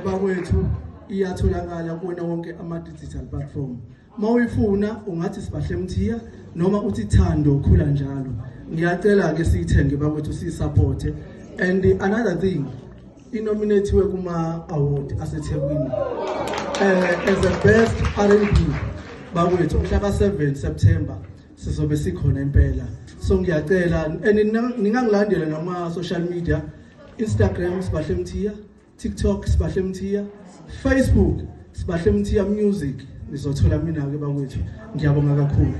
Bakwethu iyatholakala kuwona wonke ama-digital platform. Mawuyifuna ungathi Sibahle Mthiya noma uthi Thando Khula Njalo. Ngiyacela ke siyithenge bakwethu siyisupport. And another thing, inominatiwe kuma award aseThekwini as the best R&B bakwethu mhla 7 September sizobe sikhona impela. So ngiyacela ningangilandela noma social media, Instagram Sibahle Mthiya, TikTok Sibahle Mthiya, Facebook Sibahle Mthiya Music. Nizothola mina ke bakwethu. Ngiyabonga kakhulu.